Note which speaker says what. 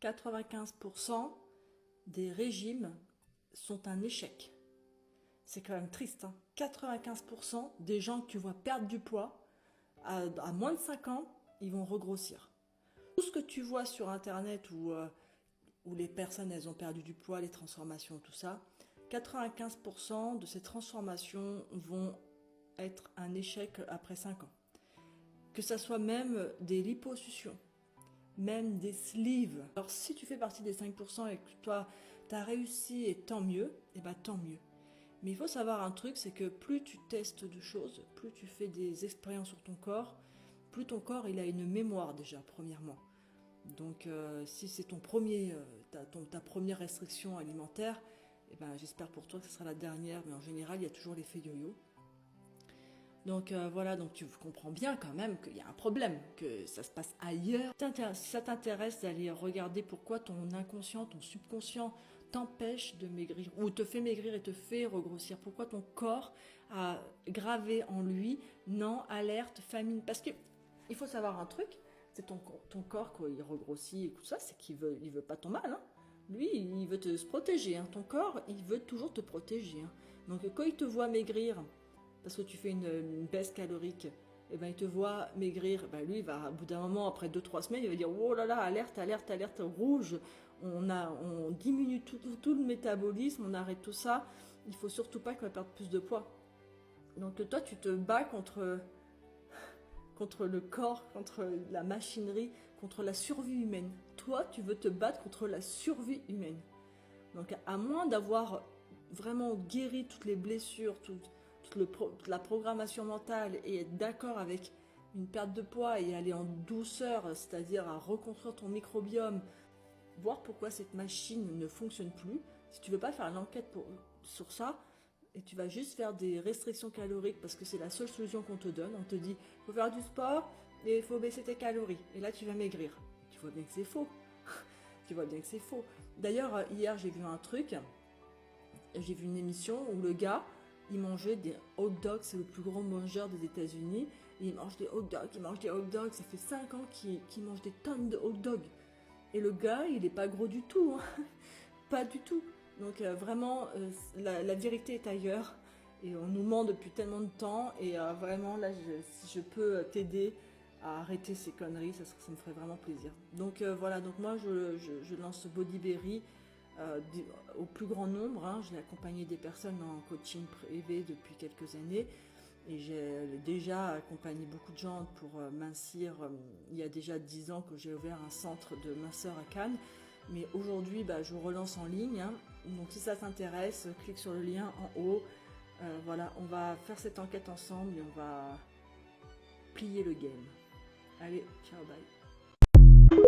Speaker 1: 95% des régimes sont un échec. C'est quand même triste, hein. 95% des gens que tu vois perdre du poids, à moins de 5 ans, ils vont regrossir. Tout ce que tu vois sur Internet où les personnes elles ont perdu du poids, les transformations, tout ça, 95% de ces transformations vont être un échec après 5 ans. Que ça soit même des liposuctions, même des sleeves. Alors si tu fais partie des 5% et que toi, tu as réussi et tant mieux, et ben tant mieux. Mais il faut savoir un truc, c'est que plus tu testes de choses, plus tu fais des expériences sur ton corps, plus ton corps il a une mémoire déjà, premièrement. Donc si c'est ton premier, ta première restriction alimentaire, eh ben, j'espère pour toi que ce sera la dernière, mais en général il y a toujours l'effet yo-yo. Donc voilà, donc tu comprends bien quand même qu'il y a un problème, que ça se passe ailleurs. Si ça t'intéresse d'aller regarder pourquoi ton inconscient, ton subconscient t'empêche de maigrir, ou te fait maigrir et te fait regrossir, pourquoi ton corps a gravé en lui, non, alerte, famine, parce que il faut savoir un truc, c'est ton corps quand il regrossit et tout ça, c'est qu'il veut pas ton mal, hein. Lui, il veut se protéger, hein. Ton corps, il veut toujours te protéger, hein. Donc quand il te voit maigrir, parce que tu fais une baisse calorique, et ben il te voit maigrir, ben lui il va au bout d'un moment, après 2-3 semaines, il va dire oh là là, alerte, alerte, alerte rouge, on diminue tout le métabolisme, on arrête tout ça, il faut surtout pas qu'il va perdre plus de poids. Donc toi tu te bats contre le corps, contre la machinerie, contre la survie humaine. Toi tu veux te battre contre la survie humaine. Donc à moins d'avoir vraiment guéri toutes les blessures, toute la programmation mentale et être d'accord avec une perte de poids et aller en douceur, c'est-à-dire à reconstruire ton microbiome, voir pourquoi cette machine ne fonctionne plus. Si tu veux pas faire l'enquête sur ça, et tu vas juste faire des restrictions caloriques parce que c'est la seule solution qu'on te donne, on te dit il faut faire du sport et il faut baisser tes calories, et là tu vas maigrir. Tu vois bien que c'est faux. Tu vois bien que c'est faux. D'ailleurs, hier j'ai vu un truc, j'ai vu une émission où le gars, il mangeait des hot dogs, c'est le plus grand mangeur des États-Unis. Il mange des hot dogs, ça fait 5 ans qu'il mange des tonnes de hot dogs. Et le gars, il n'est pas gros du tout, hein. Pas du tout. Donc vraiment, la vérité est ailleurs. Et on nous ment depuis tellement de temps. Et vraiment, là, si je peux t'aider à arrêter ces conneries, ça me ferait vraiment plaisir. Donc voilà, donc moi, je lance Bodyberry. Au plus grand nombre, hein. J'ai accompagné des personnes en coaching privé depuis quelques années et j'ai déjà accompagné beaucoup de gens pour mincir. Il y a déjà 10 ans que j'ai ouvert un centre de minceur à Cannes, mais aujourd'hui je relance en ligne, hein. Donc si ça t'intéresse, clique sur le lien en haut. Voilà, on va faire cette enquête ensemble et on va plier le game. Allez, ciao, bye.